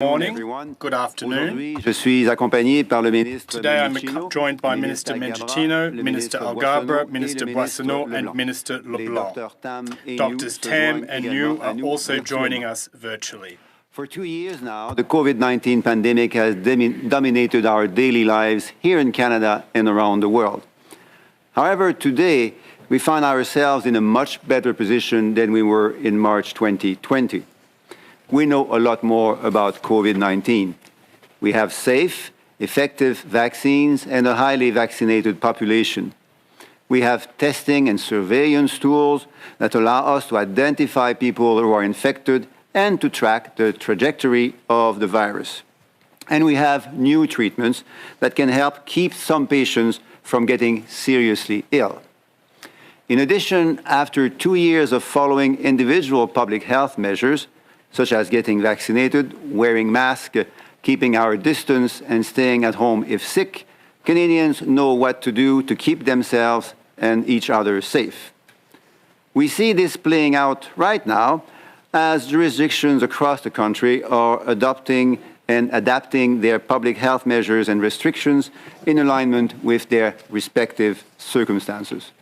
Morning, good afternoon. Je suis accompagné par le ministre Today I'm joined by Minister Mendicino, Minister Algabra, Minister Boissonnault and Minister Leblanc. Doctors Tam and New are also joining us virtually. For 2 years now, the COVID-19 pandemic has dominated our daily lives here in Canada and around the world. However, today we find ourselves in a much better position than we were in March 2020. We know a lot more about COVID-19. We have safe, effective vaccines and a highly vaccinated population. We have testing and surveillance tools that allow us to identify people who are infected and to track the trajectory of the virus. And we have new treatments that can help keep some patients from getting seriously ill. In addition, after 2 years of following individual public health measures, such as getting vaccinated, wearing masks, keeping our distance, and staying at home if sick, Canadians know what to do to keep themselves and each other safe. We see this playing out right now as jurisdictions across the country are adopting and adapting their public health measures and restrictions in alignment with their respective circumstances.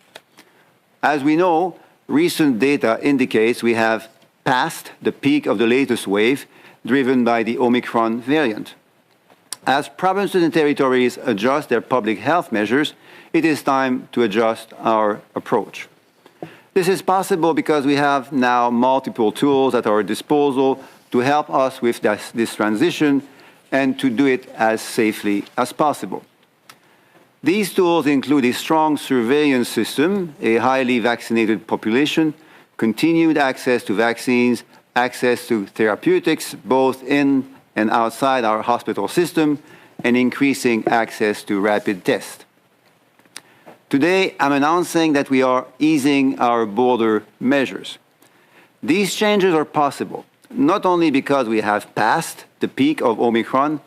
As we know, recent data indicates we have passed the peak of the latest wave, driven by the Omicron variant. As provinces and territories adjust their public health measures, it is time to adjust our approach. This is possible because we have now multiple tools at our disposal to help us with this transition and to do it as safely as possible. These tools include a strong surveillance system, a highly vaccinated population, continued access to vaccines, access to therapeutics, both in and outside our hospital system, and increasing access to rapid tests. Today, I'm announcing that we are easing our border measures. These changes are possible, not only because we have passed the peak of Omicron,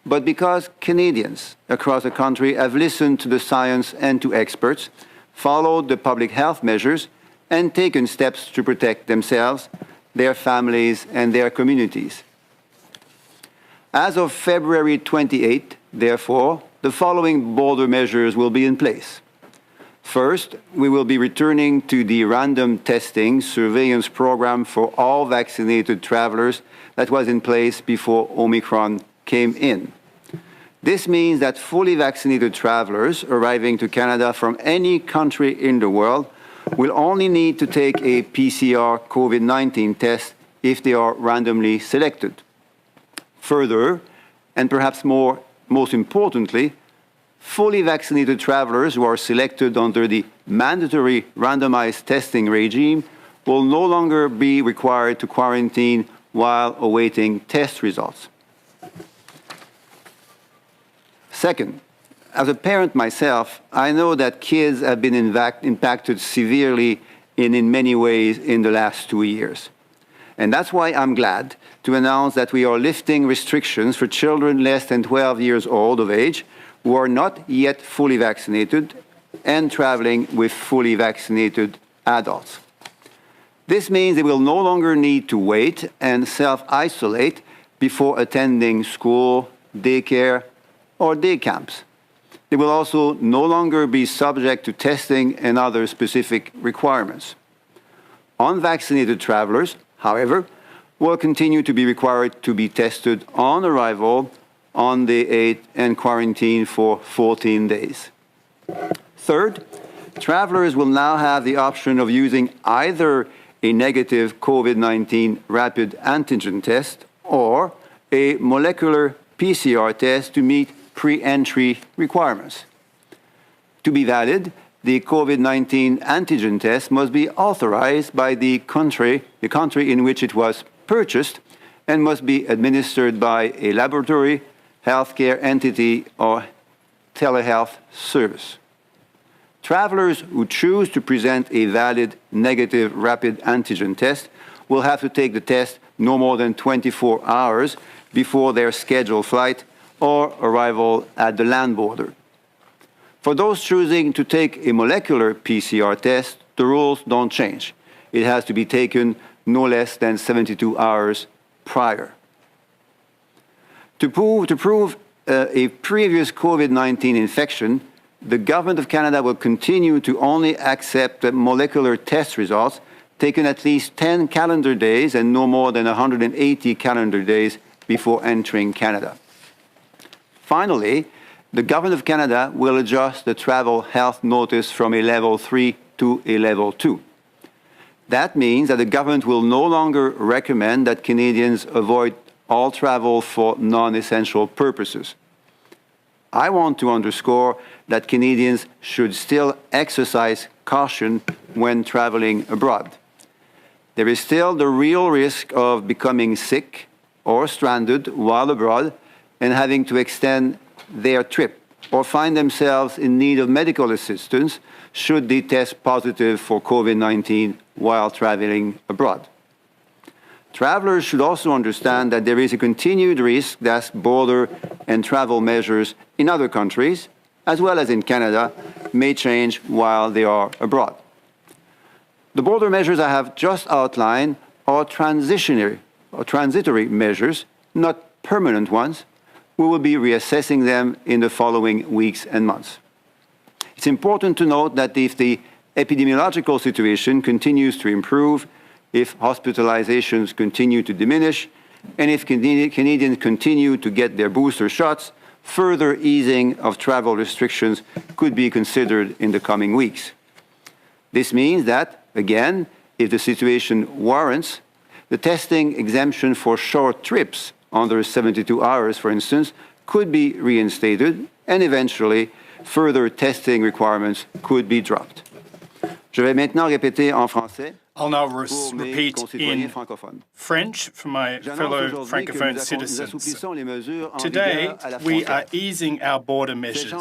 but because Canadians across the country have listened to the science and to experts, followed the public health measures, and taken steps to protect themselves, their families, and their communities. As of February 28, therefore, the following border measures will be in place. First, we will be returning to the random testing surveillance program for all vaccinated travelers that was in place before Omicron came in. This means that fully vaccinated travelers arriving to Canada from any country in the world will only need to take a PCR COVID-19 test if they are randomly selected. Further, and perhaps most importantly, fully vaccinated travelers who are selected under the mandatory randomized testing regime will no longer be required to quarantine while awaiting test results. Second, as a parent myself, I know that kids have been impacted severely in many ways in the last 2 years. And that's why I'm glad to announce that we are lifting restrictions for children less than 12 years old of age who are not yet fully vaccinated and traveling with fully vaccinated adults. This means they will no longer need to wait and self-isolate before attending school, daycare, or day camps. They will also no longer be subject to testing and other specific requirements. Unvaccinated travelers, however, will continue to be required to be tested on arrival on day 8 and quarantined for 14 days. Third, travelers will now have the option of using either a negative COVID-19 rapid antigen test or a molecular PCR test to meet pre-entry requirements. To be valid, the COVID-19 antigen test must be authorized by the country in which it was purchased and must be administered by a laboratory, healthcare entity, or telehealth service. Travelers who choose to present a valid negative rapid antigen test will have to take the test no more than 24 hours before their scheduled flight or arrival at the land border. For those choosing to take a molecular PCR test, the rules don't change. It has to be taken no less than 72 hours prior. To prove a previous COVID-19 infection, the Government of Canada will continue to only accept molecular test results taken at least 10 calendar days and no more than 180 calendar days before entering Canada. Finally, the Government of Canada will adjust the travel health notice from a level 3 to a level 2. That means that the government will no longer recommend that Canadians avoid all travel for non-essential purposes. I want to underscore that Canadians should still exercise caution when traveling abroad. There is still the real risk of becoming sick or stranded while abroad and having to extend their trip or find themselves in need of medical assistance should they test positive for COVID-19 while traveling abroad. Travelers should also understand that there is a continued risk that border and travel measures in other countries, as well as in Canada, may change while they are abroad. The border measures I have just outlined are transitory measures, not permanent ones. We will be reassessing them in the following weeks and months. It's important to note that if the epidemiological situation continues to improve, if hospitalizations continue to diminish, and if Canadians continue to get their booster shots, further easing of travel restrictions could be considered in the coming weeks. This means that, again, if the situation warrants, the testing exemption for short trips under 72 hours, for instance, could be reinstated, and eventually further testing requirements could be dropped. Je vais maintenant répéter en français. I'll now repeat in French for my fellow Francophone citizens. Today, we are easing our border measures.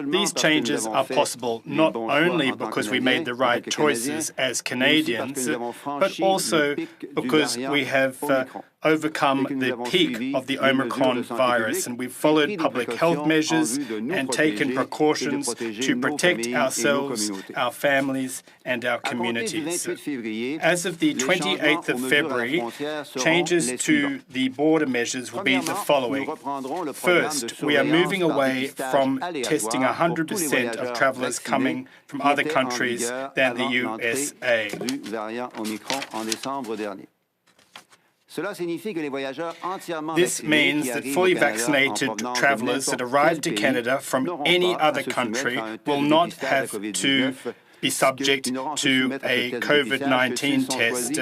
These changes are possible not only because we made the right choices as Canadians, but also because we have overcome the peak of the Omicron virus, and we've followed public health measures and taken precautions to protect ourselves, our families, and our communities. As of the 28th of February, changes to the border measures will be the following. First, we are moving away from testing 100% of travellers coming from other countries than the USA. This means that fully vaccinated travellers that arrive to Canada from any other country will not have to be subject to a COVID-19 test,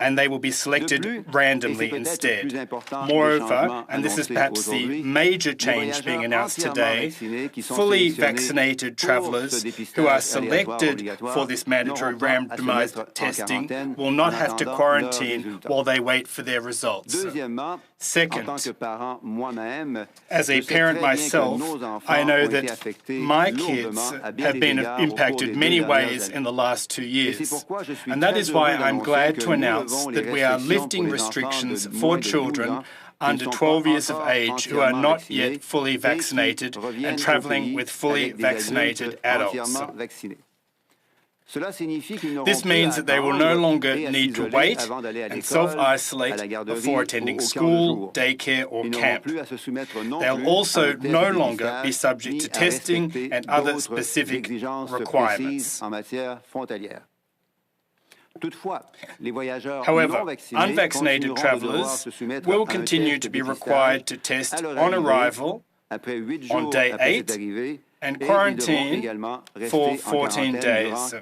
and they will be selected randomly instead. Moreover, and this is perhaps the major change being announced today, fully vaccinated travellers who are selected for this mandatory randomised testing will not have to quarantine while they wait for their results. Second, as a parent myself, I know that my kids have been impacted many ways in the last 2 years. And that is why I'm glad to announce that we are lifting restrictions for children under 12 years of age who are not yet fully vaccinated and travelling with fully vaccinated adults. This means that they will no longer need to wait and self-isolate before attending school, daycare or camp. They'll also no longer be subject to testing and other specific requirements. However, unvaccinated travellers will continue to be required to test on arrival on day 8 and quarantine for 14 days.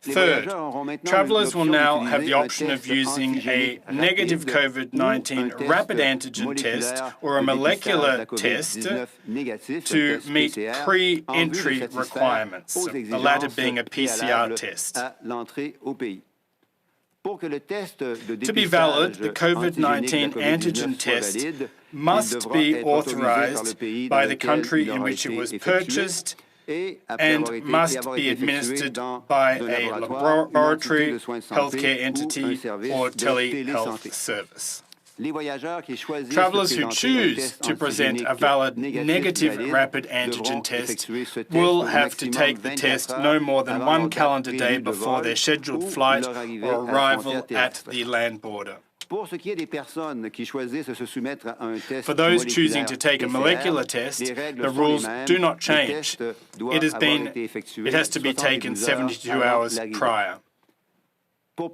Third, travellers will now have the option of using a negative COVID-19 rapid antigen test or a molecular test to meet pre-entry requirements, the latter being a PCR test. To be valid, the COVID-19 antigen test must be authorised by the country in which it was purchased and must be administered by a laboratory, healthcare entity, or telehealth service. Travelers who choose to present a valid negative rapid antigen test will have to take the test no more than 1 calendar day before their scheduled flight or arrival at the land border. For those choosing to take a molecular test, the rules do not change. It has to be taken 72 hours prior. To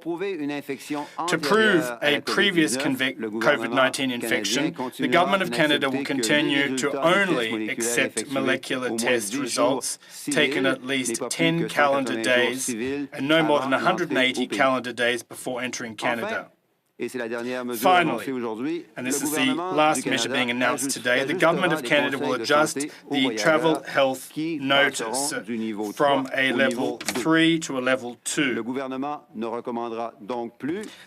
prove a previous COVID-19 infection, the Government of Canada will continue to only accept molecular test results taken at least 10 calendar days and no more than 180 calendar days before entering Canada. Finally, and this is the last measure being announced today, the Government of Canada will adjust the travel health notice from a level 3 to a level 2.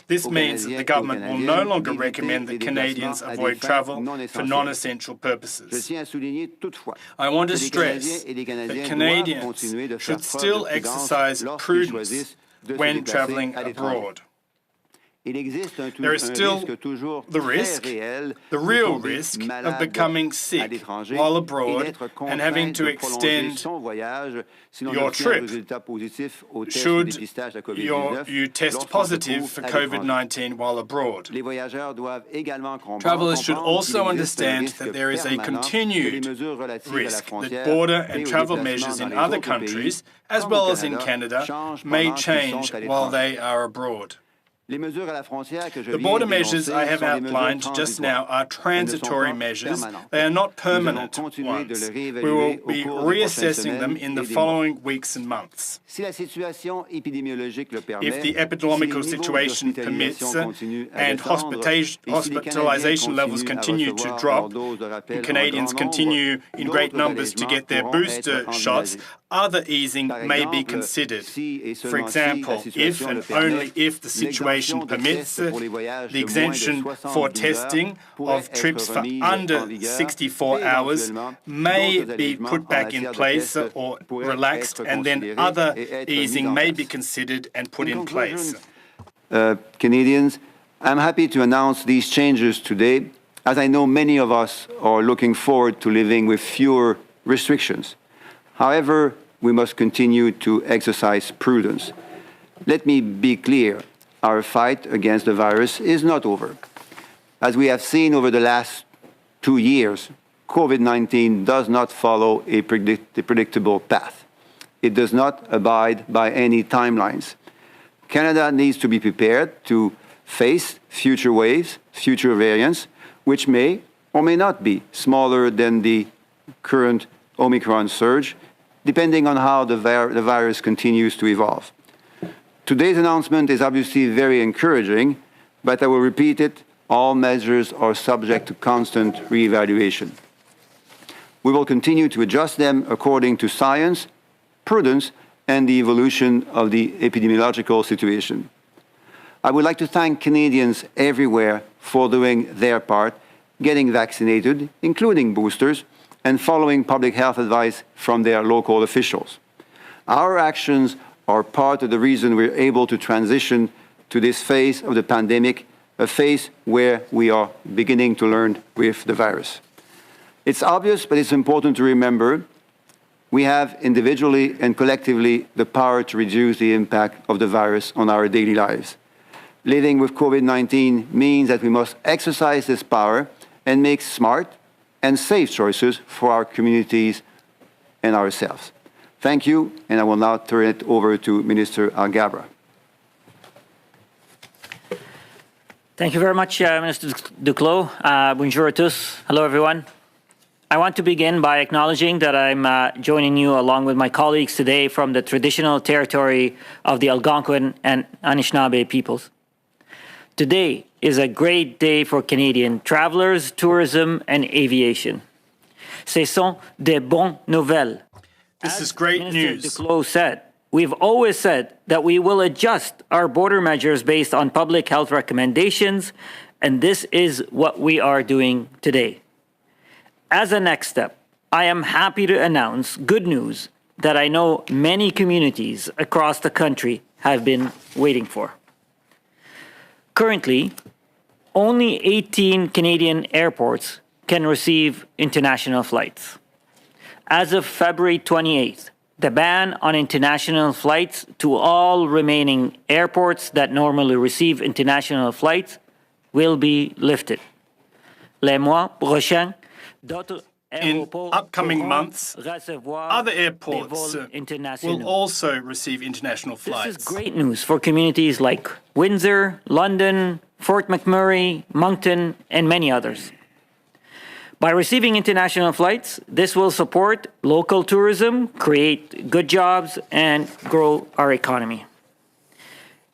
This means that the government will no longer recommend that Canadians avoid travel for non-essential purposes. I want to stress that Canadians should still exercise prudence when travelling abroad. There is still the real risk of becoming sick while abroad and having to extend your trip should you test positive for COVID-19 while abroad. Travelers should also understand that there is a continued risk that border and travel measures in other countries, as well as in Canada, may change while they are abroad. The border measures I have outlined just now are transitory measures. They are not permanent ones. We will be reassessing them in the following weeks and months. If the epidemiological situation permits and hospitalization levels continue to drop and Canadians continue in great numbers to get their booster shots, other easing may be considered. For example, if and only if the situation permits, the exemption for testing of trips for under 64 hours may be put back in place or relaxed, and then other easing may be considered and put in place. Canadians, I'm happy to announce these changes today, as I know many of us are looking forward to living with fewer restrictions. However, we must continue to exercise prudence. Let me be clear, our fight against the virus is not over. As we have seen over the last 2 years, COVID-19 does not follow a predictable path. It does not abide by any timelines. Canada needs to be prepared to face future waves, future variants, which may or may not be smaller than the current Omicron surge, depending on how the virus continues to evolve. Today's announcement is obviously very encouraging, but I will repeat it, all measures are subject to constant reevaluation. We will continue to adjust them according to science, prudence, and the evolution of the epidemiological situation. I would like to thank Canadians everywhere for doing their part, getting vaccinated, including boosters, and following public health advice from their local officials. Our actions are part of the reason we're able to transition to this phase of the pandemic, a phase where we are beginning to learn with the virus. It's obvious, but it's important to remember, we have individually and collectively the power to reduce the impact of the virus on our daily lives. Living with COVID-19 means that we must exercise this power and make smart and safe choices for our communities and ourselves. Thank you, and I will now turn it over to Minister Alghabra. Thank you very much, Minister Duclos. Bonjour à tous. Hello, everyone. I want to begin by acknowledging that I'm joining you along with my colleagues today from the traditional territory of the Algonquin and Anishinaabe peoples. Today is a great day for Canadian travelers, tourism, and aviation. Ce sont des bonnes nouvelles. This is great news. Minister Duclos said, we've always said that we will adjust our border measures based on public health recommendations, and this is what we are doing today. As a next step, I am happy to announce good news that I know many communities across the country have been waiting for. Currently, only 18 Canadian airports can receive international flights. As of February 28th, the ban on international flights to all remaining airports that normally receive international flights will be lifted. Les mois prochains, d'autres in upcoming months, other airports will also receive international flights. This is great news for communities like Windsor, London, Fort McMurray, Moncton, and many others. By receiving international flights, this will support local tourism, create good jobs, and grow our economy.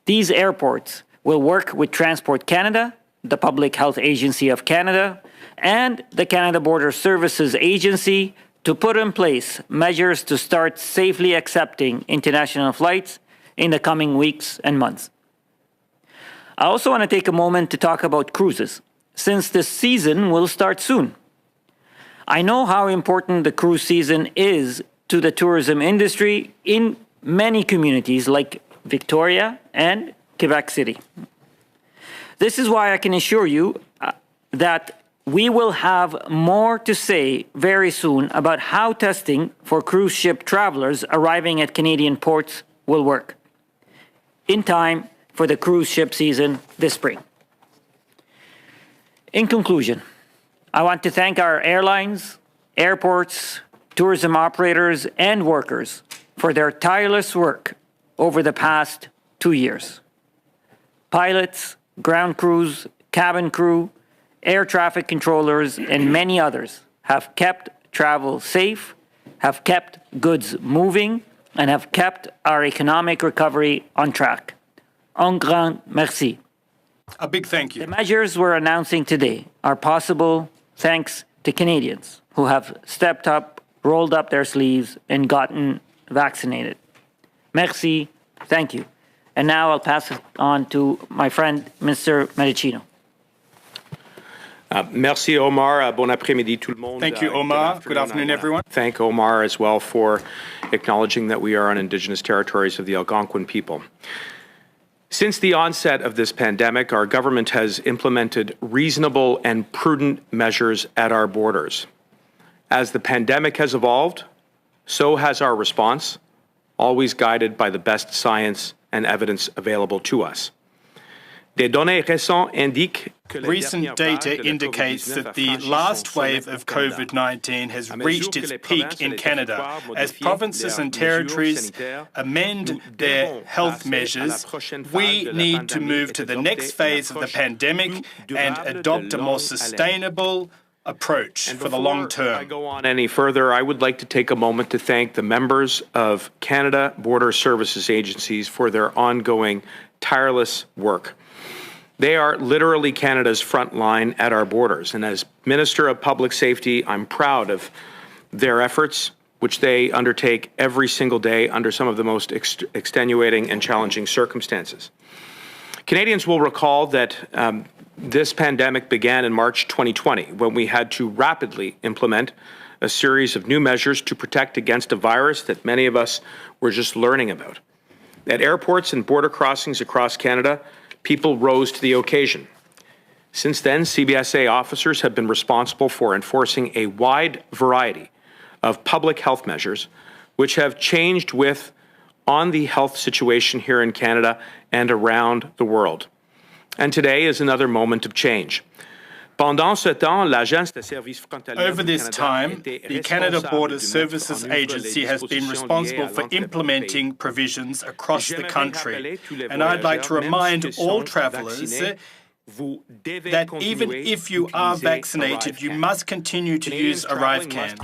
These airports will work with Transport Canada, the Public Health Agency of Canada, and the Canada Border Services Agency to put in place measures to start safely accepting international flights in the coming weeks and months. I also want to take a moment to talk about cruises, since the season will start soon. I know how important the cruise season is to the tourism industry in many communities like Victoria and Quebec City. This is why I can assure you that we will have more to say very soon about how testing for cruise ship travelers arriving at Canadian ports will work in time for the cruise ship season this spring. In conclusion, I want to thank our airlines, airports, tourism operators, and workers for their tireless work over the past 2 years. Pilots, ground crews, cabin crew, air traffic controllers, and many others have kept travel safe, have kept goods moving, and have kept our economic recovery on track. Un grand merci. A big thank you. The measures we're announcing today are possible thanks to Canadians who have stepped up, rolled up their sleeves, and gotten vaccinated. Merci, thank you. And now I'll pass it on to my friend, Mr. Medicino. Merci, Omar. Bon après-midi, tout le monde. Thank you, Omar. Good afternoon, everyone. Thank Omar as well for acknowledging that we are on Indigenous territories of the Algonquin people. Since the onset of this pandemic, our government has implemented reasonable and prudent measures at our borders. As the pandemic has evolved, so has our response, always guided by the best science and evidence available to us. Recent data indicates that the last wave of COVID-19 has reached its peak in Canada. As provinces and territories amend their health measures, we need to move to the next phase of the pandemic and adopt a more sustainable approach for the long term. Before I go on any further, I would like to take a moment to thank the members of Canada Border Services agencies for their ongoing tireless work. They are literally Canada's front line at our borders, and as Minister of Public Safety, I'm proud of their efforts, which they undertake every single day under some of the most extenuating and challenging circumstances. Canadians will recall that this pandemic began in March 2020, when we had to rapidly implement a series of new measures to protect against a virus that many of us were just learning about. At airports and border crossings across Canada, people rose to the occasion. Since then, CBSA officers have been responsible for enforcing a wide variety of public health measures, which have changed on the health situation here in Canada and around the world. And today is another moment of change. Over this time, the Canada Border Services Agency has been responsible for implementing provisions across the country. And I'd like to remind all travellers that even if you are vaccinated, you must continue to use ArriveCan.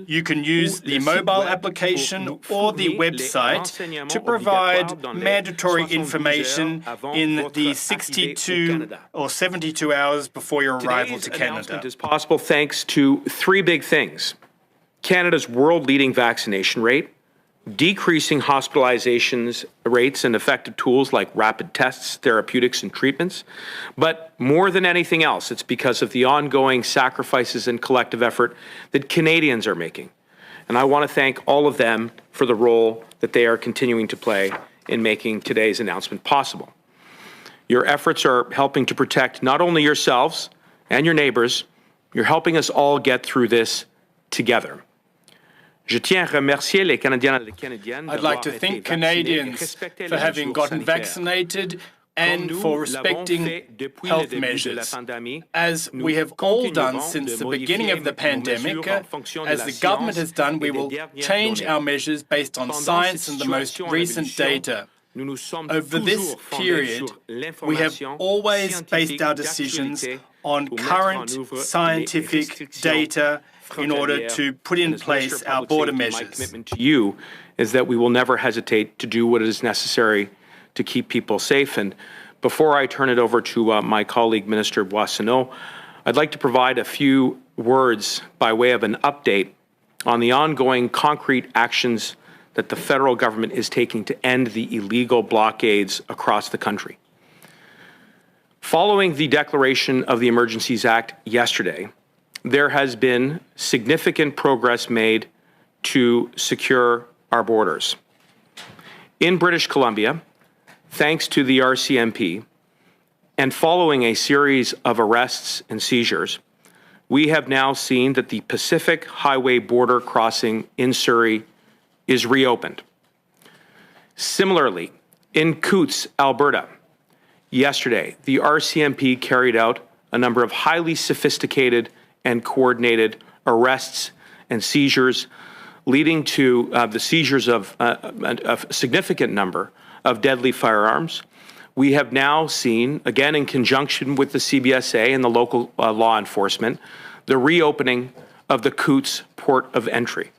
You can use the mobile application or the website to provide mandatory information in the 62 or 72 hours before your arrival to Canada. Today's announcement is possible thanks to three big things: Canada's world-leading vaccination rate, decreasing hospitalizations rates and effective tools like rapid tests, therapeutics, and treatments. But more than anything else, it's because of the ongoing sacrifices and collective effort that Canadians are making. And I want to thank all of them for the role that they are continuing to play in making today's announcement possible. Your efforts are helping to protect not only yourselves and your neighbors, you're helping us all get through this together. I'd like to thank Canadians for having gotten vaccinated and for respecting health measures. As we have all done since the beginning of the pandemic, as the government has done, we will change our measures based on science and the most recent data. Over this period, we have always based our decisions on current scientific data in order to put in place our border measures. My commitment to you is that we will never hesitate to do what is necessary to keep people safe. And before I turn it over to my colleague, Minister Boissonnault, I'd like to provide a few words by way of an update on the ongoing concrete actions that the federal government is taking to end the illegal blockades across the country. Following the declaration of the Emergencies Act yesterday, there has been significant progress made to secure our borders. In British Columbia, thanks to the RCMP, and following a series of arrests and seizures, we have now seen that the Pacific Highway border crossing in Surrey is reopened. Similarly, in Coutts, Alberta, yesterday, the RCMP carried out a number of highly sophisticated and coordinated arrests and seizures, leading to the seizures of a significant number of deadly firearms. We have now seen, again in conjunction with the CBSA and the local law enforcement, the reopening of the Coutts port of entry.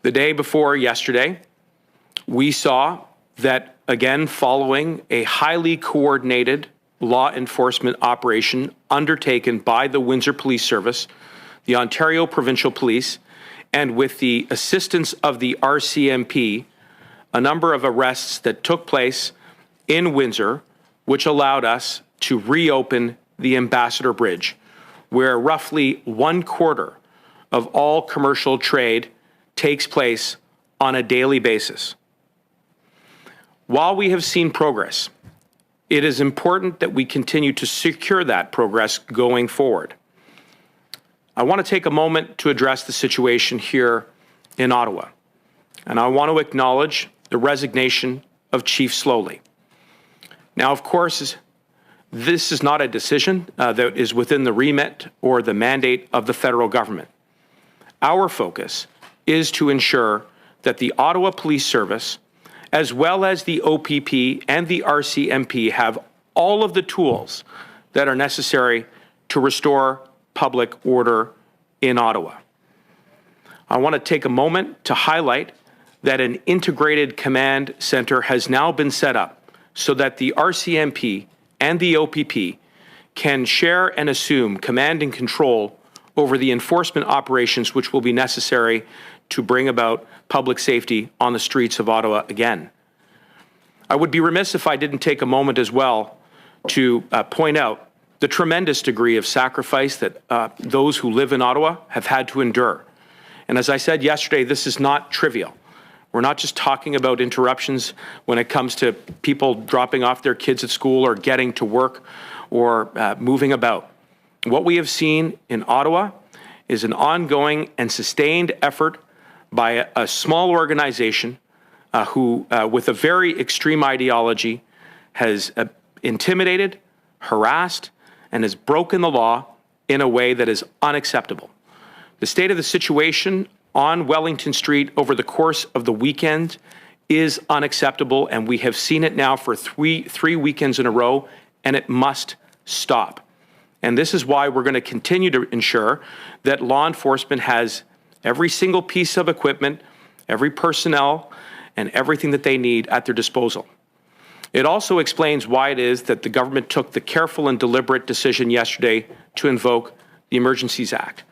The day before yesterday, we saw that, again, following a highly coordinated law enforcement operation undertaken by the Windsor Police Service, the Ontario Provincial Police, and with the assistance of the RCMP, a number of arrests that took place in Windsor, which allowed us to reopen the Ambassador Bridge, where roughly 1/4 of all commercial trade takes place on a daily basis. While we have seen progress, it is important that we continue to secure that progress going forward. I want to take a moment to address the situation here in Ottawa, and I want to acknowledge the resignation of Chief Slowly. Now, of course, this is not a decision that is within the remit or the mandate of the federal government. Our focus is to ensure that the Ottawa Police Service, as well as the OPP and the RCMP, have all of the tools that are necessary to restore public order in Ottawa. I want to take a moment to highlight that an integrated command center has now been set up so that the RCMP and the OPP can share and assume command and control over the enforcement operations which will be necessary to bring about public safety on the streets of Ottawa again. I would be remiss if I didn't take a moment as well to point out the tremendous degree of sacrifice that those who live in Ottawa have had to endure. And as I said yesterday, this is not trivial. We're not just talking about interruptions when it comes to people dropping off their kids at school or getting to work or moving about. What we have seen in Ottawa is an ongoing and sustained effort by a small organization who, with a very extreme ideology, has intimidated, harassed, and has broken the law in a way that is unacceptable. The state of the situation on Wellington Street over the course of the weekend is unacceptable, and we have seen it now for three weekends in a row, and it must stop. And this is why we're going to continue to ensure that law enforcement has every single piece of equipment, every personnel, and everything that they need at their disposal. It also explains why it is that the government took the careful and deliberate decision yesterday to invoke the Emergencies Act.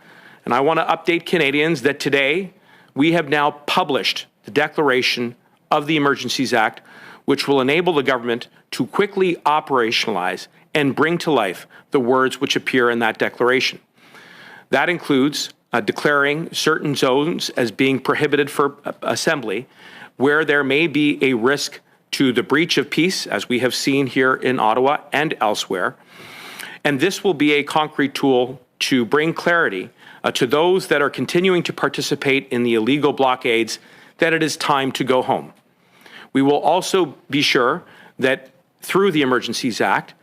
And I want to update Canadians that today we have now published the declaration of the Emergencies Act, which will enable the government to quickly operationalize and bring to life the words which appear in that declaration. That includes declaring certain zones as being prohibited for assembly, where there may be a risk to the breach of peace, as we have seen here in Ottawa and elsewhere. And this will be a concrete tool to bring clarity to those that are continuing to participate in the illegal blockades that it is time to go home. We will also be sure that through the Emergencies Act,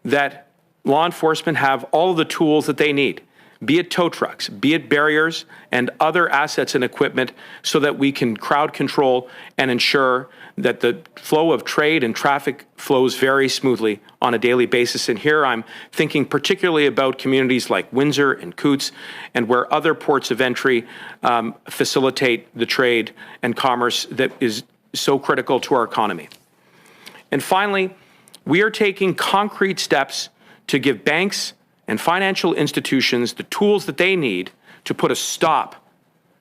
that law enforcement have all the tools that they need, be it tow trucks, be it barriers and other assets and equipment, so that we can crowd control and ensure that the flow of trade and traffic flows very smoothly on a daily basis. And here I'm thinking particularly about communities like Windsor and Coutts, and where other ports of entry facilitate the trade and commerce that is so critical to our economy. And finally, we are taking concrete steps to give banks and financial institutions the tools that they need to put a stop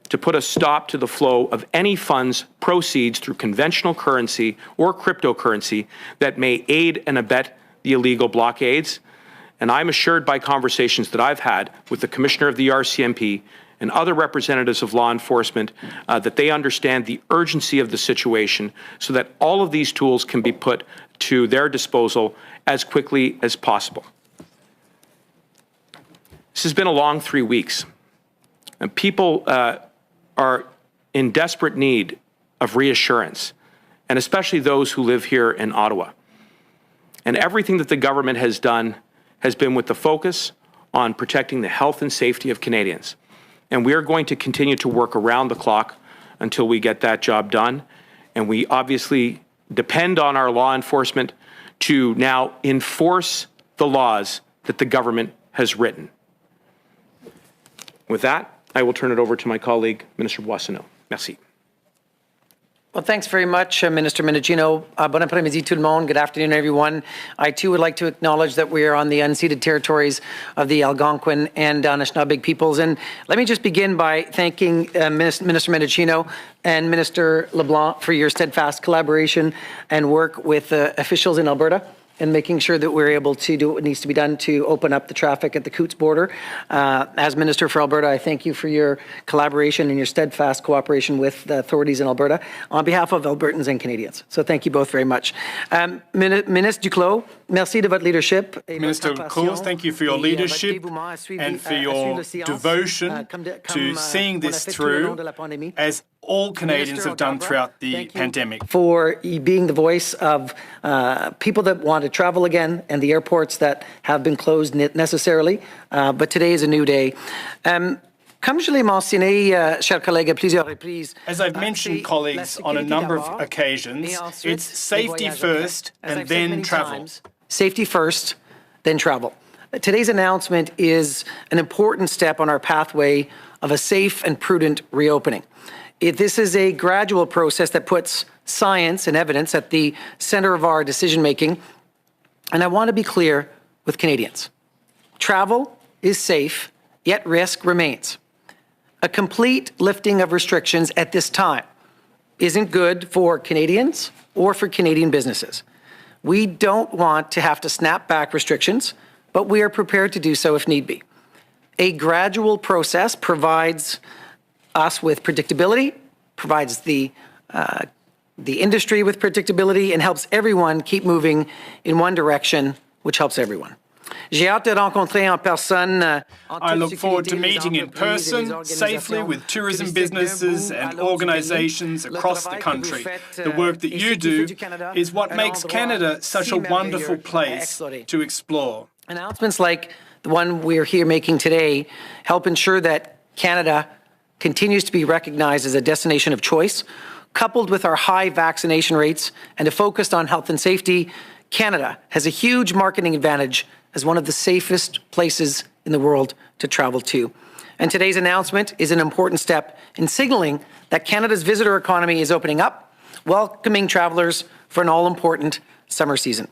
to the flow of any funds, proceeds through conventional currency or cryptocurrency that may aid and abet the illegal blockades. And I'm assured by conversations that I've had with the Commissioner of the RCMP and other representatives of law enforcement that they understand the urgency of the situation, so that all of these tools can be put to their disposal as quickly as possible. This has been a long 3 weeks, and people are in desperate need of reassurance, and especially those who live here in Ottawa. And everything that the government has done has been with the focus on protecting the health and safety of Canadians. And we are going to continue to work around the clock until we get that job done. And we obviously depend on our law enforcement to now enforce the laws that the government has written. With that, I will turn it over to my colleague, Minister Boissonnault. Merci. Well, thanks very much, Minister Mendicino. Bon après-midi tout le monde. Good afternoon, everyone. I, too, would like to acknowledge that we are on the unceded territories of the Algonquin and Anishinaabe peoples. And let me just begin by thanking Minister Mendicino and Minister LeBlanc for your steadfast collaboration and work with officials in Alberta, and making sure that we're able to do what needs to be done to open up the traffic at the Coutts border. As Minister for Alberta, I thank you for your collaboration and your steadfast cooperation with the authorities in Alberta on behalf of Albertans and Canadians. So thank you both very much. Ministre Duclos, merci de votre leadership. Minister Duclos, thank you for your leadership and for your devotion to seeing this through, as all Canadians have done throughout the pandemic. For being the voice of people that want to travel again, and the airports that have been closed necessarily. But today is a new day. Comme je l'ai mentionné, chers collègues, à plusieurs reprises. As I've mentioned, colleagues, on a number of occasions, it's safety first and then travel. Safety first, then travel. Today's announcement is an important step on our pathway of a safe and prudent reopening. This is a gradual process that puts science and evidence at the center of our decision-making. And I want to be clear with Canadians. Travel is safe, yet risk remains. A complete lifting of restrictions at this time isn't good for Canadians or for Canadian businesses. We don't want to have to snap back restrictions, but we are prepared to do so if need be. A gradual process provides us with predictability, provides the industry with predictability, and helps everyone keep moving in one direction, which helps everyone. I look forward to meeting in person safely with tourism businesses and organisations across the country. The work that you do is what makes Canada such a wonderful place to explore. Announcements like the one we're here making today help ensure that Canada continues to be recognized as a destination of choice. Coupled with our high vaccination rates and a focus on health and safety, Canada has a huge marketing advantage as one of the safest places in the world to travel to. And today's announcement is an important step in signaling that Canada's visitor economy is opening up, welcoming travelers for an all-important summer season.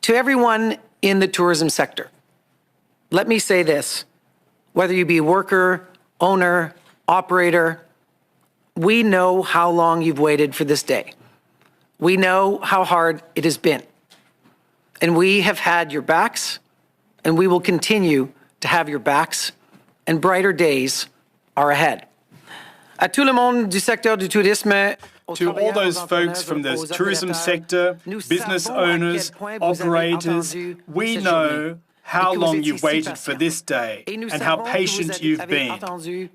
To everyone in the tourism sector, let me say this: whether you be a worker, owner, operator, we know how long you've waited for this day. We know how hard it has been. And we have had your backs, and we will continue to have your backs, and brighter days are ahead. À tout le monde du secteur du tourisme, to all those folks from the tourism sector, business owners, operators. We know how long you've waited for this day and how patient you've been.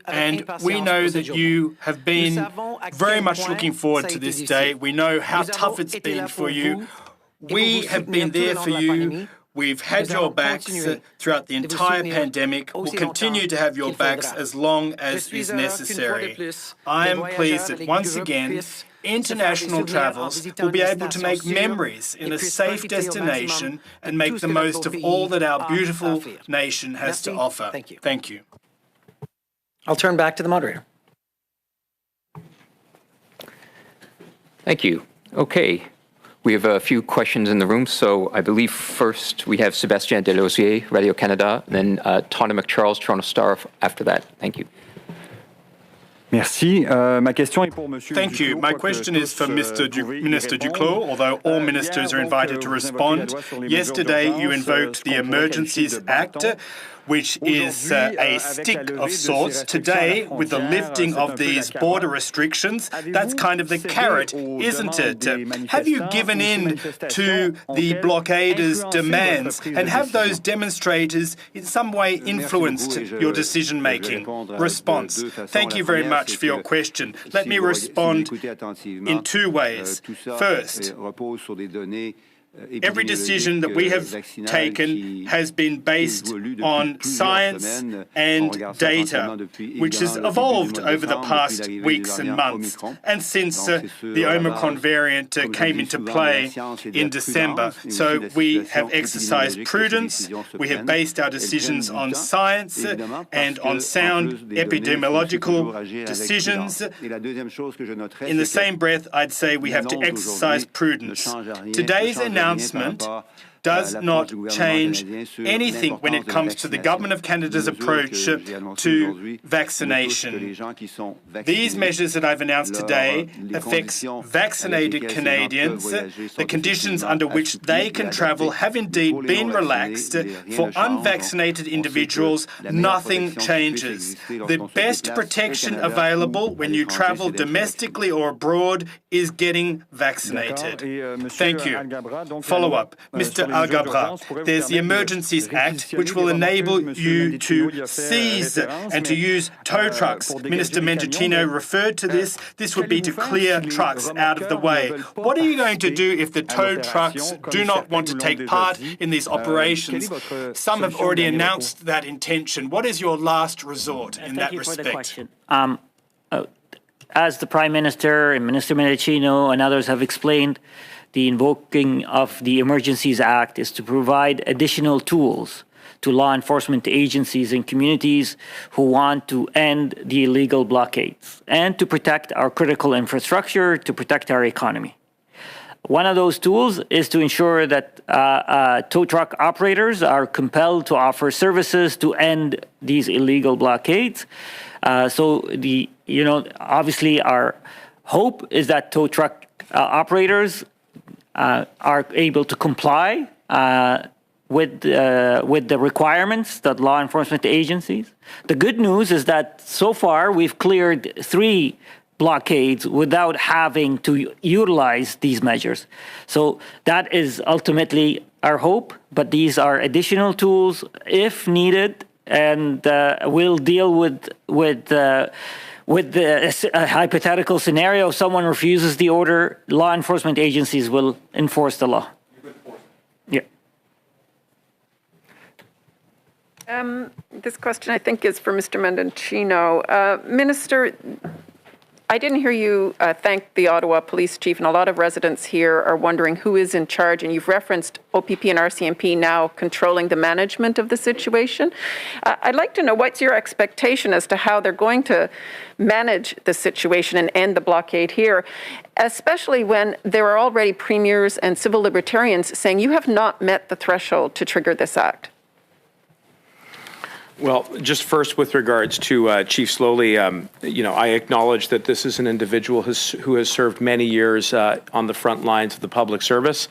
And we know that you have been very much looking forward to this day. We know how tough it's been for you. We have been there for you. We've had your backs throughout the entire pandemic. We'll continue to have your backs as long as is necessary. I am pleased that once again, international travels will be able to make memories in a safe destination and make the most of all that our beautiful nation has to offer. Thank you. I'll turn back to the moderator. Thank you. Okay. We have a few questions in the room, so I believe first we have Sébastien Delosier, Radio-Canada, then Tana McCharles, Toronto Star after that. Thank you. Merci. Ma question est pour Monsieur Thank you. My question is for Minister Duclos, although all ministers are invited to respond. Yesterday, you invoked the Emergencies Act, which is a stick of sorts. Today, with the lifting of these border restrictions, that's kind of the carrot, isn't it? Have you given in to the blockaders' demands, and have those demonstrators in some way influenced your decision-making? Response. Thank you very much for your question. Let me respond in two ways. First, every decision that we have taken has been based on science and data, which has evolved over the past weeks and months, and since the Omicron variant came into play in December. So we have exercised prudence, we have based our decisions on science and on sound epidemiological decisions. In the same breath, I'd say we have to exercise prudence. Today's announcement does not change anything when it comes to the Government of Canada's approach to vaccination. These measures that I've announced today affects vaccinated Canadians. The conditions under which they can travel have indeed been relaxed. For unvaccinated individuals, nothing changes. The best protection available when you travel domestically or abroad is getting vaccinated. Thank you. Follow-up. Mr. Algabra, there's the Emergencies Act, which will enable you to seize and to use tow trucks. Minister Mendicino referred to this. This would be to clear trucks out of the way. What are you going to do if the tow trucks do not want to take part in these operations? Some have already announced that intention. What is your last resort in that respect? Thank you for the question. As the Prime Minister and Minister Mendicino and others have explained, the invoking of the Emergencies Act is to provide additional tools to law enforcement agencies and communities who want to end the illegal blockades and to protect our critical infrastructure, to protect our economy. One of those tools is to ensure that tow truck operators are compelled to offer services to end these illegal blockades. Obviously our hope is that tow truck operators are able to comply with the requirements that law enforcement agencies. The good news is that so far we've cleared 3 blockades without having to utilize these measures. So that is ultimately our hope, but these are additional tools if needed, and we'll deal with the hypothetical scenario. If someone refuses the order, law enforcement agencies will enforce the law. Yeah. This question, I think, is for Mr. Mendicino. Minister, I didn't hear you thank the Ottawa Police Chief, and a lot of residents here are wondering who is in charge, and you've referenced OPP and RCMP now controlling the management of the situation. I'd like to know what's your expectation as to how they're going to manage the situation and end the blockade here, especially when there are already premiers and civil libertarians saying you have not met the threshold to trigger this act. Well, just first with regards to Chief Slowly, I acknowledge that this is an individual who has served many years on the front lines of the public service,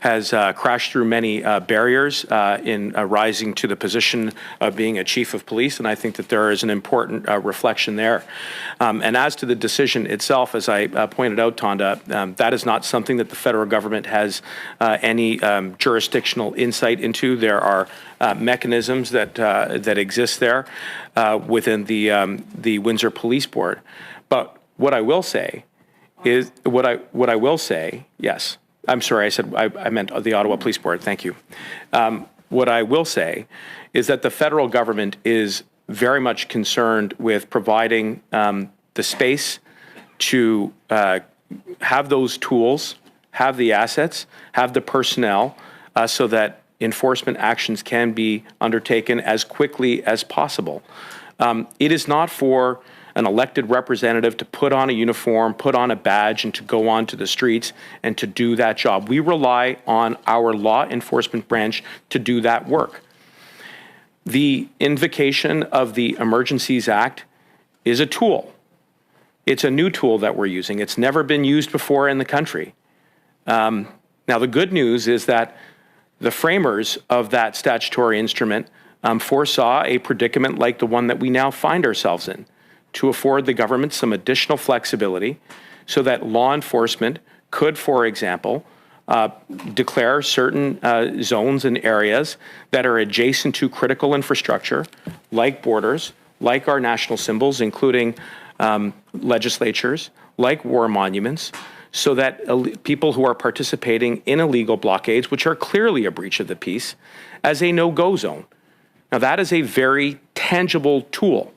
has crashed through many barriers in rising to the position of being a chief of police, and I think that there is an important reflection there. And as to the decision itself, as I pointed out, Tonda, that is not something that the federal government has any jurisdictional insight into. There are mechanisms that exist there within the Windsor Police Board. But what I will say is yes. I'm sorry, I meant the Ottawa Police Board. Thank you. What I will say is that the federal government is very much concerned with providing the space to have those tools, have the assets, have the personnel, so that enforcement actions can be undertaken as quickly as possible. It is not for an elected representative to put on a uniform, put on a badge, and to go onto the streets and to do that job. We rely on our law enforcement branch to do that work. The invocation of the Emergencies Act is a tool. It's a new tool that we're using. It's never been used before in the country. Now, the good news is that the framers of that statutory instrument foresaw a predicament like the one that we now find ourselves in, to afford the government some additional flexibility so that law enforcement could, for example, declare certain zones and areas that are adjacent to critical infrastructure, like borders, like our national symbols, including legislatures, like war monuments, so that people who are participating in illegal blockades, which are clearly a breach of the peace, as a no-go zone. Now, that is a very tangible tool.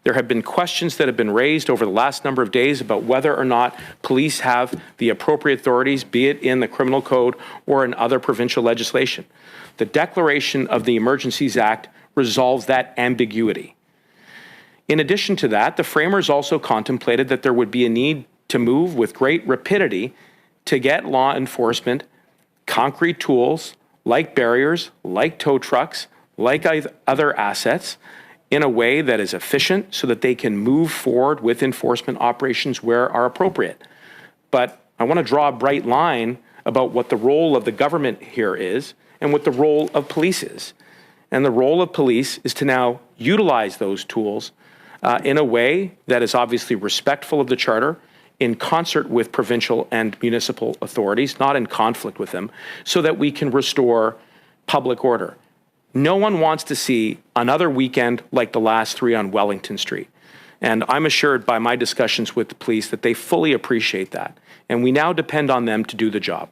There have been questions that have been raised over the last number of days about whether or not police have the appropriate authorities, be it in the criminal code or in other provincial legislation. The declaration of the Emergencies Act resolves that ambiguity. In addition to that, the framers also contemplated that there would be a need to move with great rapidity to get law enforcement concrete tools like barriers, like tow trucks, like other assets, in a way that is efficient so that they can move forward with enforcement operations where are appropriate. But I want to draw a bright line about what the role of the government here is and what the role of police is. And the role of police is to now utilize those tools in a way that is obviously respectful of the Charter, in concert with provincial and municipal authorities, not in conflict with them, so that we can restore public order. No one wants to see another weekend like the last 3 on Wellington Street. And I'm assured by my discussions with the police that they fully appreciate that. And we now depend on them to do the job.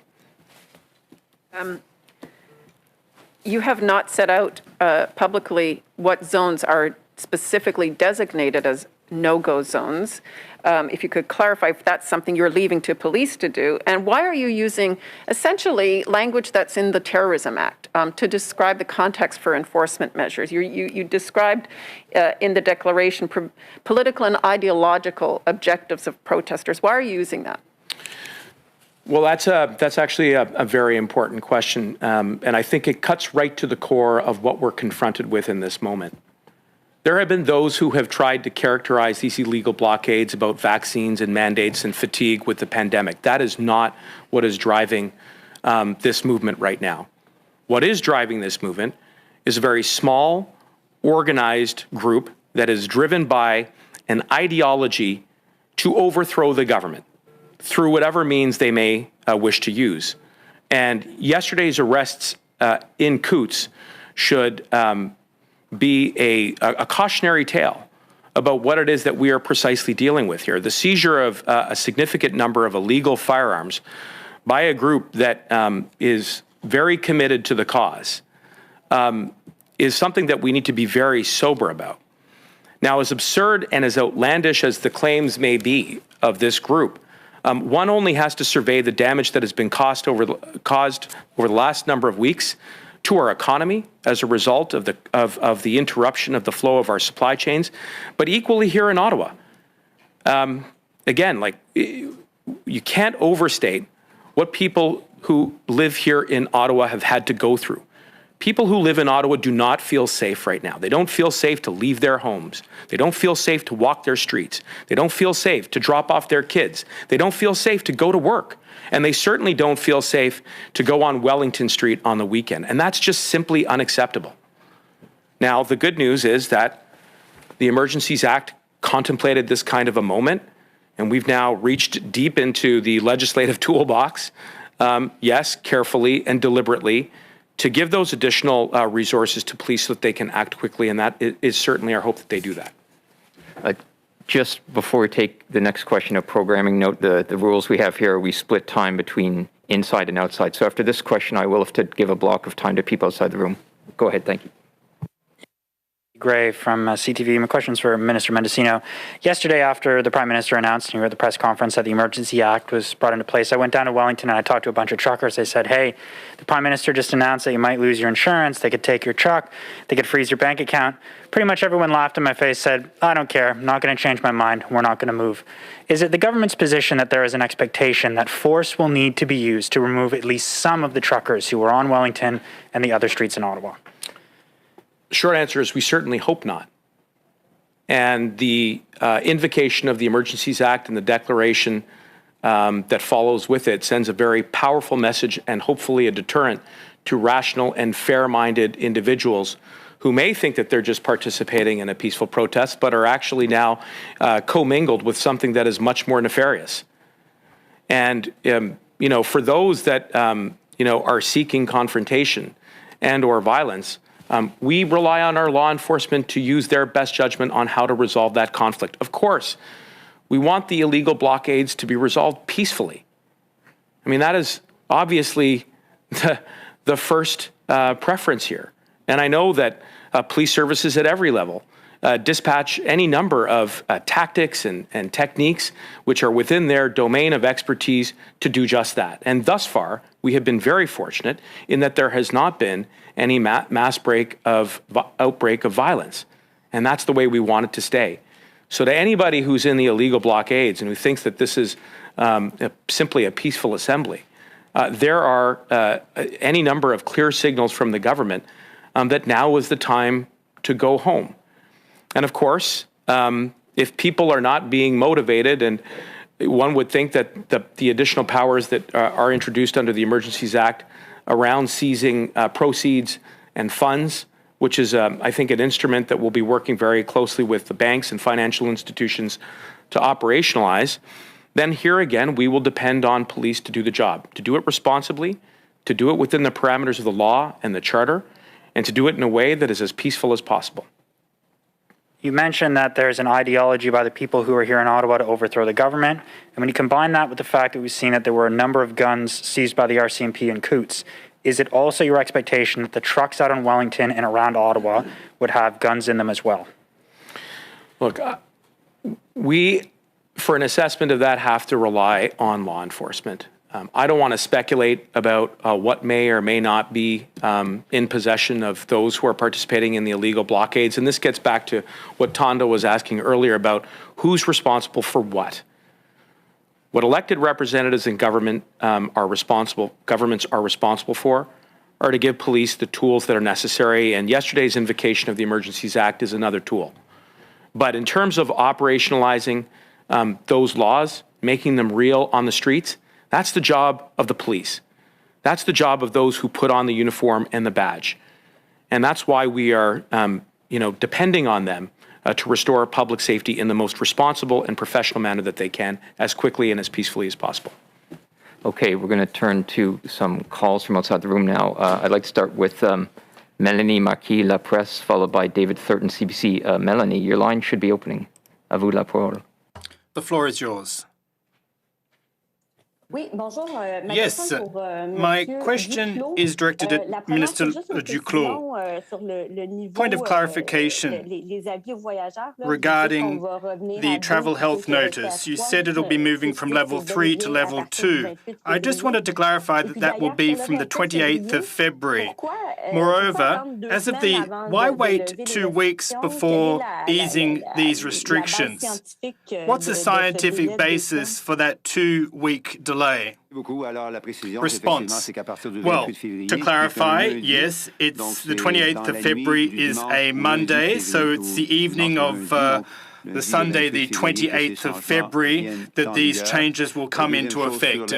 You have not set out publicly what zones are specifically designated as no-go zones. If you could clarify if that's something you're leaving to police to do, and why are you using essentially language that's in the Terrorism Act to describe the context for enforcement measures? You described in the declaration political and ideological objectives of protesters. Why are you using that? Well, that's actually a very important question, and I think it cuts right to the core of what we're confronted with in this moment. There have been those who have tried to characterize these illegal blockades about vaccines and mandates and fatigue with the pandemic. That is not what is driving this movement right now. What is driving this movement is a very small, organized group that is driven by an ideology to overthrow the government through whatever means they may wish to use. And yesterday's arrests in Coots should be a cautionary tale about what it is that we are precisely dealing with here. The seizure of a significant number of illegal firearms by a group that is very committed to the cause is something that we need to be very sober about. Now, as absurd and as outlandish as the claims may be of this group, one only has to survey the damage that has been caused over the last number of weeks to our economy as a result of the interruption of the flow of our supply chains, but equally here in Ottawa. Again, like, you can't overstate what people who live here in Ottawa have had to go through. People who live in Ottawa do not feel safe right now. They don't feel safe to leave their homes. They don't feel safe to walk their streets. They don't feel safe to drop off their kids. They don't feel safe to go to work. And they certainly don't feel safe to go on Wellington Street on the weekend. And that's just simply unacceptable. Now, the good news is that the Emergencies Act contemplated this kind of a moment, and we've now reached deep into the legislative toolbox, yes, carefully and deliberately, to give those additional resources to police so that they can act quickly, and that is certainly our hope that they do that. Just before we take the next question of programming, note the rules we have here, we split time between inside and outside. So after this question, I will have to give a block of time to people outside the room. Go ahead, thank you. Gray from CTV. My question's for Minister Mendicino. Yesterday, after the Prime Minister announced here at the press conference that the Emergency Act was brought into place, I went down to Wellington and I talked to a bunch of truckers. They said, hey, the Prime Minister just announced that you might lose your insurance, they could take your truck, they could freeze your bank account. Pretty much everyone laughed in my face, said, I don't care, I'm not going to change my mind, we're not going to move. Is it the government's position that there is an expectation that force will need to be used to remove at least some of the truckers who are on Wellington and the other streets in Ottawa? Short answer is we certainly hope not. And the invocation of the Emergencies Act and the declaration that follows with it sends a very powerful message and hopefully a deterrent to rational and fair-minded individuals who may think that they're just participating in a peaceful protest, but are actually now commingled with something that is much more nefarious. And, for those that, are seeking confrontation and or violence, we rely on our law enforcement to use their best judgment on how to resolve that conflict. Of course, we want the illegal blockades to be resolved peacefully. I mean, that is obviously the first preference here. And I know that police services at every level dispatch any number of tactics and techniques which are within their domain of expertise to do just that. And thus far, we have been very fortunate in that there has not been any mass outbreak of violence. And that's the way we want it to stay. So to anybody who's in the illegal blockades and who thinks that this is simply a peaceful assembly, there are any number of clear signals from the government that now is the time to go home. And of course, if people are not being motivated, and one would think that the additional powers that are introduced under the Emergencies Act around seizing proceeds and funds, which is, I think, an instrument that we'll be working very closely with the banks and financial institutions to operationalize, then here again, we will depend on police to do the job, to do it responsibly, to do it within the parameters of the law and the charter, and to do it in a way that is as peaceful as possible. You mentioned that there's an ideology by the people who are here in Ottawa to overthrow the government. And when you combine that with the fact that we've seen that there were a number of guns seized by the RCMP in Coots, is it also your expectation that the trucks out in Wellington and around Ottawa would have guns in them as well? Look, we, for an assessment of that, have to rely on law enforcement. I don't want to speculate about what may or may not be in possession of those who are participating in the illegal blockades. And this gets back to what Tondo was asking earlier about who's responsible for what. What elected representatives in governments are responsible for are to give police the tools that are necessary. And yesterday's invocation of the Emergencies Act is another tool. But in terms of operationalizing those laws, making them real on the streets, that's the job of the police. That's the job of those who put on the uniform and the badge. And that's why we are, depending on them to restore public safety in the most responsible and professional manner that they can, as quickly and as peacefully as possible. Okay, we're going to turn to some calls from outside the room now. I'd like to start with Melanie Marquis, La Presse, followed by David Thurton, CBC. Melanie, your line should be opening. À vous la parole. The floor is yours. Yes, my question is directed at Minister Duclos. Point of clarification regarding the travel health notice. You said it'll be moving from level 3 to level 2. I just wanted to clarify that that will be from the 28th of February. Moreover, as of why wait 2 weeks before easing these restrictions? What's the scientific basis for that 2-week delay? delay. Response. Well, to clarify, yes, it's the 28th of February is a Monday, so it's the evening of the Sunday, the 28th of February, that these changes will come into effect.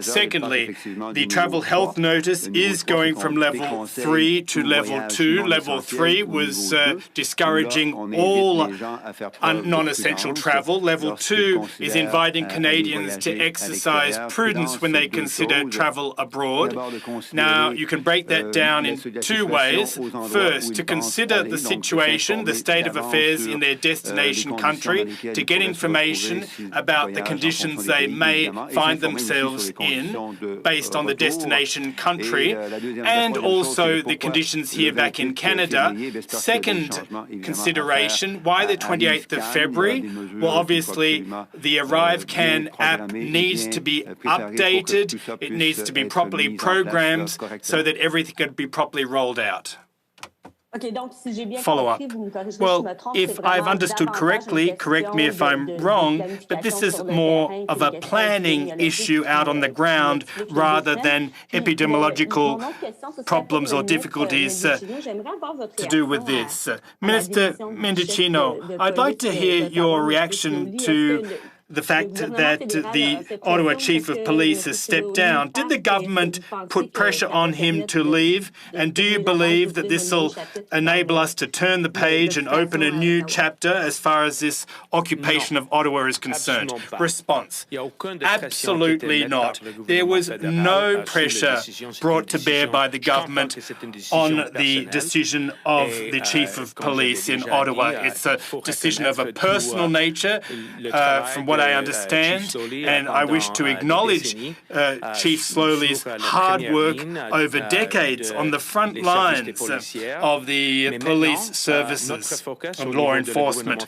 Secondly, the travel health notice is going from level 3 to level 2. Level 3 was discouraging all non-essential travel. Level 2 is inviting Canadians to exercise prudence when they consider travel abroad. Now, you can break that down in two ways. First, to consider the situation, the state of affairs in their destination country, to get information about the conditions they may find themselves in based on the destination country, and also the conditions here back in Canada. Second consideration, why the 28th of February? Well, obviously, the ArriveCAN app needs to be updated. It needs to be properly programmed so that everything can be properly rolled out. Follow-up. Well, if I've understood correctly, correct me if I'm wrong, but this is more of a planning issue out on the ground rather than epidemiological problems or difficulties to do with this. Minister Mendicino, I'd like to hear your reaction to the fact that the Ottawa Chief of Police has stepped down. Did the government put pressure on him to leave? And do you believe that this will enable us to turn the page and open a new chapter as far as this occupation of Ottawa is concerned? Response. Absolutely not. There was no pressure brought to bear by the government on the decision of the Chief of Police in Ottawa. It's a decision of a personal nature, from what I understand, and I wish to acknowledge Chief Slowly's hard work over decades on the front lines of the police services and law enforcement.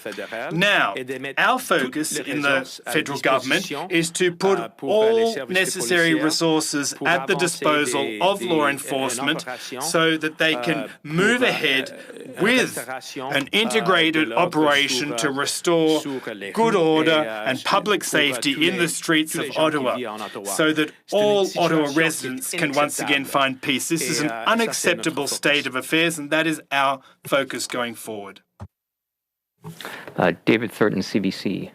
Now, our focus in the federal government is to put all necessary resources at the disposal of law enforcement so that they can move ahead with an integrated operation to restore good order and public safety in the streets of Ottawa so that all Ottawa residents can once again find peace. This is an unacceptable state of affairs, and that is our focus going forward. David Thurton, CBC.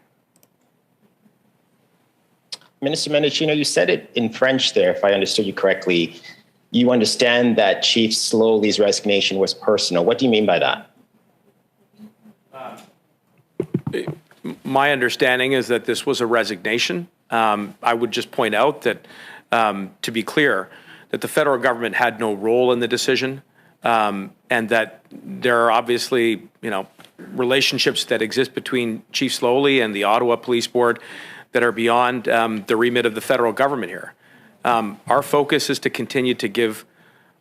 Minister Mendicino, you said it in French there, if I understood you correctly. You understand that Chief Slowly's resignation was personal. What do you mean by that? My understanding is that this was a resignation. I would just point out that, to be clear, that the federal government had no role in the decision, and that there are obviously, relationships that exist between Chief Slowly and the Ottawa Police Board that are beyond the remit of the federal government here. Our focus is to continue to give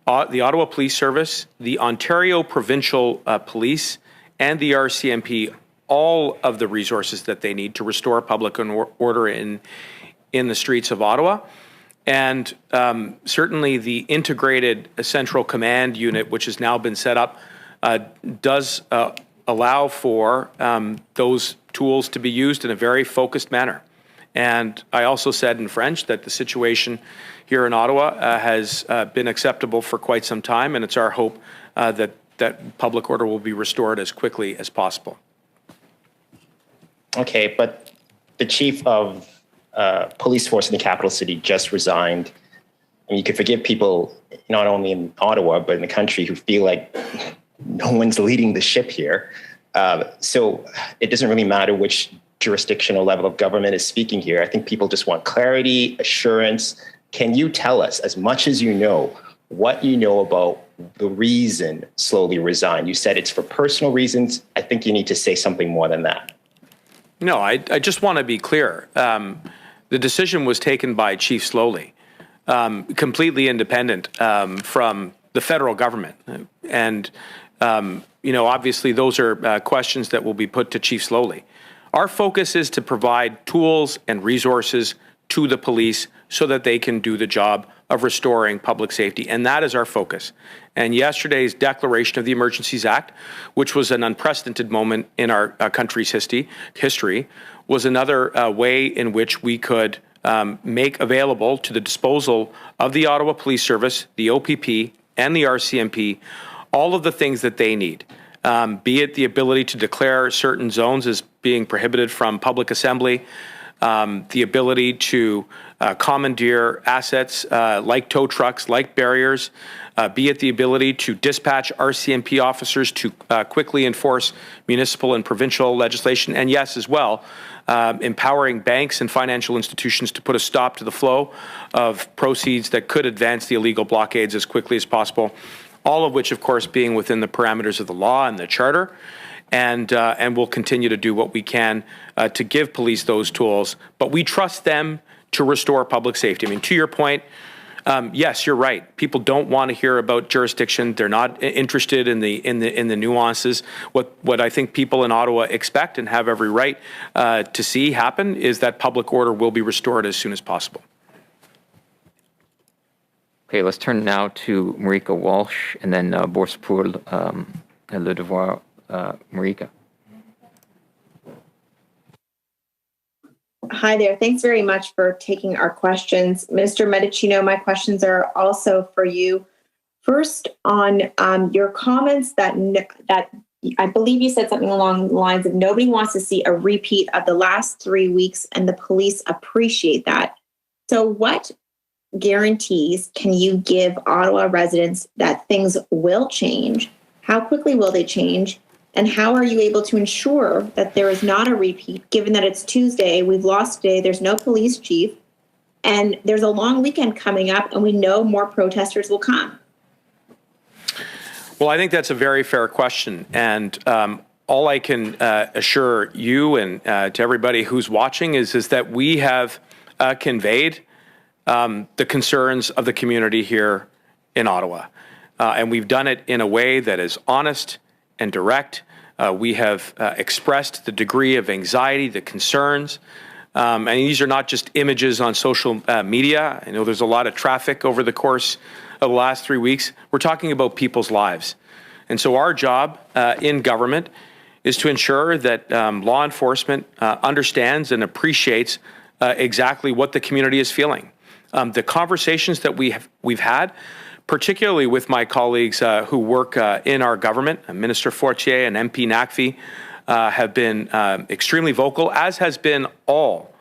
the Ottawa Police Service, the Ontario Provincial Police, and the RCMP all of the resources that they need to restore public order in the streets of Ottawa. And certainly the integrated central command unit, which has now been set up, does allow for those tools to be used in a very focused manner. And I also said in French that the situation here in Ottawa has been acceptable for quite some time, and it's our hope that public order will be restored as quickly as possible. Okay, but the chief of police force in the capital city just resigned. And you could forgive people not only in Ottawa, but in the country who feel like no one's leading the ship here. So it doesn't really matter which jurisdictional level of government is speaking here. I think people just want clarity, assurance. Can you tell us, as much as you know, what you know about the reason Slowly resigned? You said it's for personal reasons. I think you need to say something more than that. No, I just want to be clear. The decision was taken by Chief Slowly, completely independent from the federal government. And, obviously those are questions that will be put to Chief Slowly. Our focus is to provide tools and resources to the police so that they can do the job of restoring public safety. And that is our focus. And yesterday's declaration of the Emergencies Act, which was an unprecedented moment in our country's history, was another way in which we could make available to the disposal of the Ottawa Police Service, the OPP, and the RCMP all of the things that they need, be it the ability to declare certain zones as being prohibited from public assembly, the ability to commandeer assets like tow trucks, like barriers, be it the ability to dispatch RCMP officers to quickly enforce municipal and provincial legislation, and yes, as well, empowering banks and financial institutions to put a stop to the flow of proceeds that could advance the illegal blockades as quickly as possible, all of which, of course, being within the parameters of the law and the Charter. And we'll continue to do what we can to give police those tools. But we trust them to restore public safety. I mean, to your point, yes, you're right. People don't want to hear about jurisdiction. They're not interested in the nuances. What I think people in Ottawa expect and have every right to see happen is that public order will be restored as soon as possible. Okay, let's turn now to Marika Walsh and then Bourse pour Le Devoir. Marika. Hi there. Thanks very much for taking our questions. Minister Mendicino, my questions are also for you. First, on your comments that I believe you said something along the lines of nobody wants to see a repeat of the last 3 weeks and the police appreciate that. So what guarantees can you give Ottawa residents that things will change? How quickly will they change? And how are you able to ensure that there is not a repeat, given that it's Tuesday, we've lost today, there's no police chief, and there's a long weekend coming up, and we know more protesters will come? Well, I think that's a very fair question. And all I can assure you and to everybody who's watching is that we have conveyed the concerns of the community here in Ottawa. And we've done it in a way that is honest and direct. We have expressed the degree of anxiety, the concerns, and these are not just images on social media. I know there's a lot of traffic over the course of the last 3 weeks. We're talking about people's lives. And so our job in government is to ensure that law enforcement understands and appreciates exactly what the community is feeling. The conversations that we've had, particularly with my colleagues who work in our government, Minister Fortier and MP Nakfi, have been extremely vocal, as has been all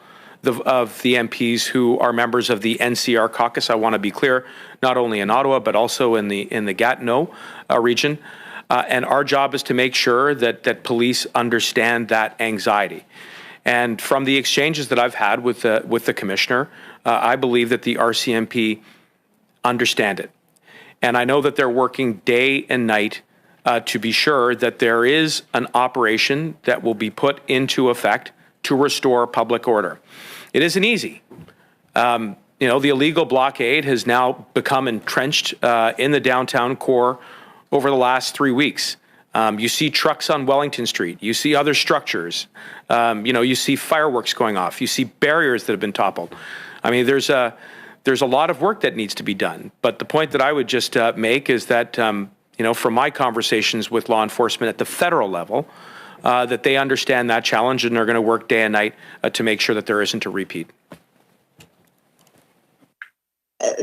of the MPs who are members of the NCR caucus. I want to be clear, not only in Ottawa, but also in the Gatineau region. And our job is to make sure that police understand that anxiety. And from the exchanges that I've had with the commissioner, I believe that the RCMP understand it. And I know that they're working day and night to be sure that there is an operation that will be put into effect to restore public order. It isn't easy. The illegal blockade has now become entrenched in the downtown core over the last 3 weeks. You see trucks on Wellington Street. You see other structures. You see fireworks going off. You see barriers that have been toppled. I mean, there's a lot of work that needs to be done. But the point that I would just make is that, from my conversations with law enforcement at the federal level, that they understand that challenge and are going to work day and night to make sure that there isn't a repeat.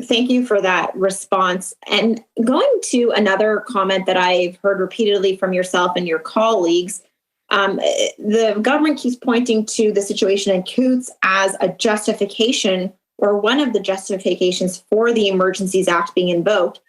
Thank you for that response. And going to another comment that I've heard repeatedly from yourself and your colleagues, the government keeps pointing to the situation in Coutts as a justification or one of the justifications for the Emergencies Act being invoked.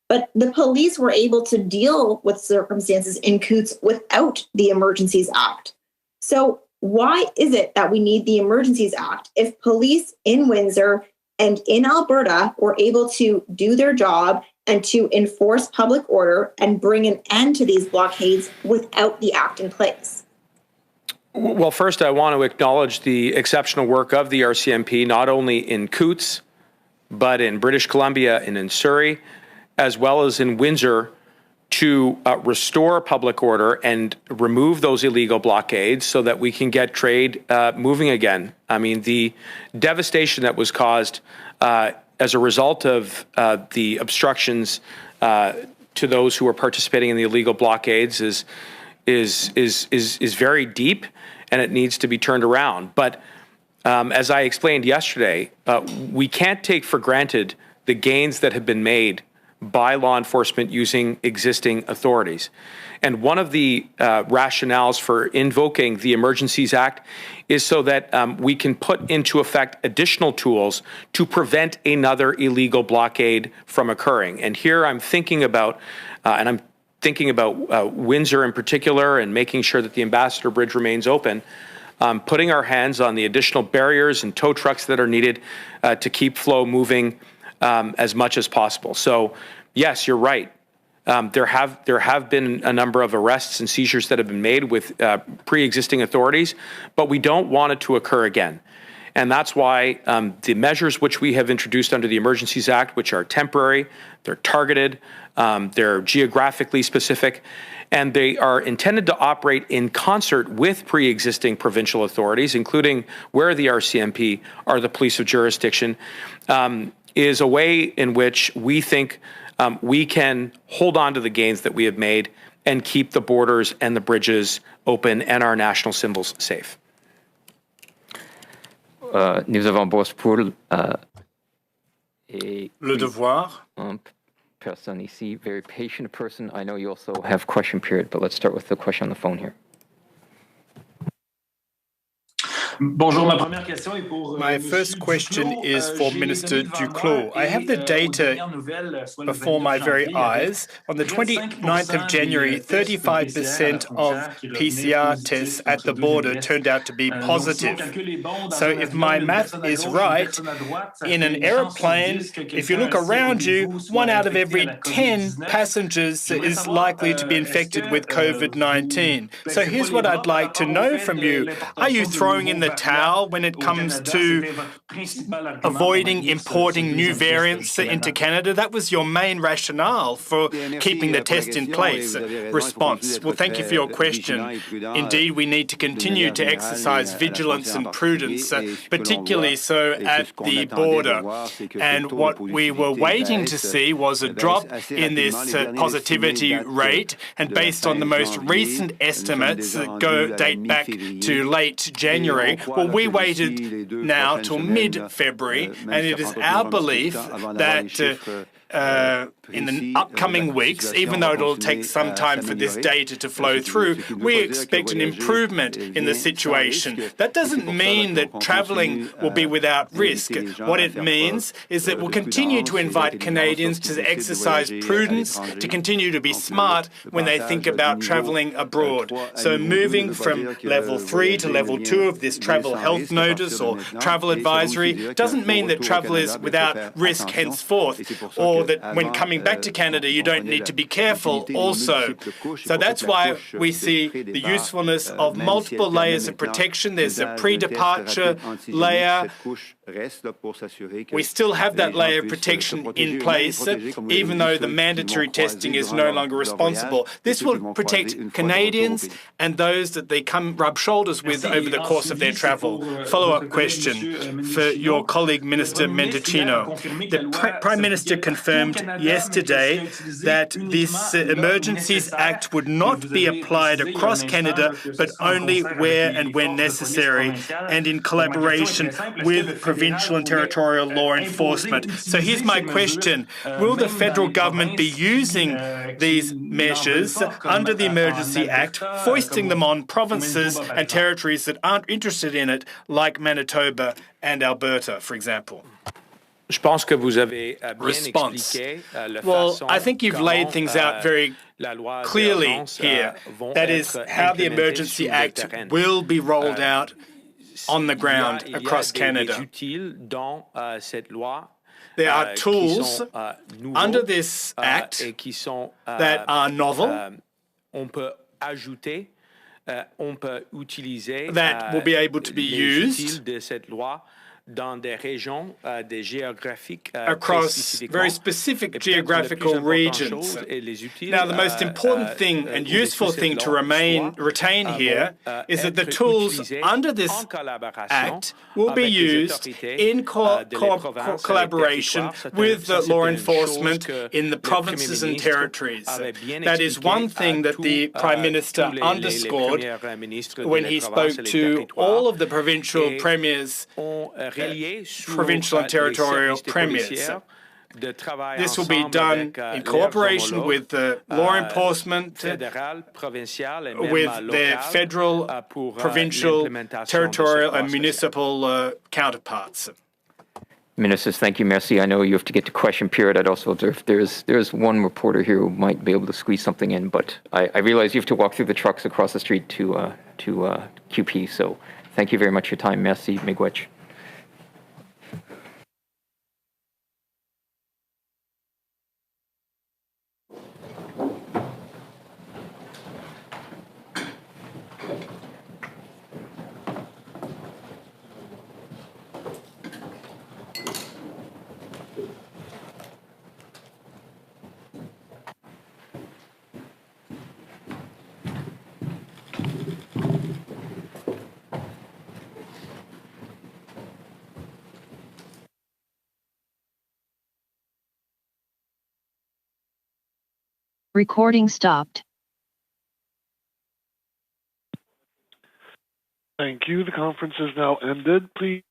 But the police were able to deal with circumstances in Coutts without the Emergencies Act. So why is it that we need the Emergencies Act if police in Windsor and in Alberta were able to do their job and to enforce public order and bring an end to these blockades without the act in place? Well, first, I want to acknowledge the exceptional work of the RCMP, not only in Coutts, but in British Columbia and in Surrey, as well as in Windsor, to restore public order and remove those illegal blockades so that we can get trade moving again. I mean, the devastation that was caused as a result of the obstructions to those who are participating in the illegal blockades is very deep, and it needs to be turned around. But As I explained yesterday, we can't take for granted the gains that have been made by law enforcement using existing authorities. And one of the rationales for invoking the Emergencies Act is so that we can put into effect additional tools to prevent another illegal blockade from occurring. And here I'm thinking about, Windsor in particular, and making sure that the Ambassador Bridge remains open, putting our hands on the additional barriers and tow trucks that are needed to keep flow moving as much as possible. So, yes, you're right. There have been a number of arrests and seizures that have been made with pre-existing authorities, but we don't want it to occur again. And that's why the measures which we have introduced under the Emergencies Act, which are temporary, they're targeted, they're geographically specific, and they are intended to operate in concert with pre-existing provincial authorities, including where the RCMP are the police of jurisdiction, is a way in which we think we can hold on to the gains that we have made and keep the borders and the bridges open and our national symbols safe. Nous avons pour Le devoir. Person ici, very patient person. I know you also have question period, but let's start with the question on the phone here. My first question is for Minister Duclos. I have the data before my very eyes. On the 29th of January, 35% of PCR tests at the border turned out to be positive. So if my math is right, in an aeroplane, if you look around you, 1 out of every 10 passengers is likely to be infected with COVID-19. So here's what I'd like to know from you. Are you throwing in the towel when it comes to avoiding importing new variants into Canada? That was your main rationale for keeping the test in place. Response. Well, thank you for your question. Indeed, we need to continue to exercise vigilance and prudence, particularly so at the border. And what we were waiting to see was a drop in this positivity rate. And based on the most recent estimates that date back to late January, well, we waited now till mid-February, and it is our belief that in the upcoming weeks, even though it'll take some time for this data to flow through, we expect an improvement in the situation. That doesn't mean that travelling will be without risk. What it means is that we'll continue to invite Canadians to exercise prudence, to continue to be smart when they think about travelling abroad. So moving from level 3 to level 2 of this travel health notice or travel advisory doesn't mean that travel is without risk henceforth, or that when coming back to Canada, you don't need to be careful also. So that's why we see the usefulness of multiple layers of protection. There's a pre-departure layer. We still have that layer of protection in place, even though the mandatory testing is no longer responsible. This will protect Canadians and those that they rub shoulders with over the course of their travel. Follow-up question for your colleague, Minister Mendicino. The Prime Minister confirmed yesterday that this Emergencies Act would not be applied across Canada, but only where and when necessary, and in collaboration with provincial and territorial law enforcement. So here's my question. Will the federal government be using these measures under the Emergency Act, foisting them on provinces and territories that aren't interested in it, like Manitoba and Alberta, for example? Response. Well, I think you've laid things out very clearly here. That is how the Emergency Act will be rolled out on the ground across Canada. There are tools under this Act that are novel, that will be able to be used across very specific geographical regions. Now, the most important thing and useful thing to retain here is that the tools under this Act will be used in collaboration with the law enforcement in the provinces and territories. That is one thing that the Prime Minister underscored when he spoke to all of the provincial premiers, provincial and territorial premiers. This will be done in cooperation with the law enforcement, with their federal, provincial, territorial and municipal counterparts. Ministers, thank you. Merci. I know you have to get to question period. I'd also observe there's one reporter here who might be able to squeeze something in, but I realize you have to walk through the trucks across the street to QP. So thank you very much for your time. Merci. Miigwech. Recording stopped. Thank you. The conference is now ended. Please.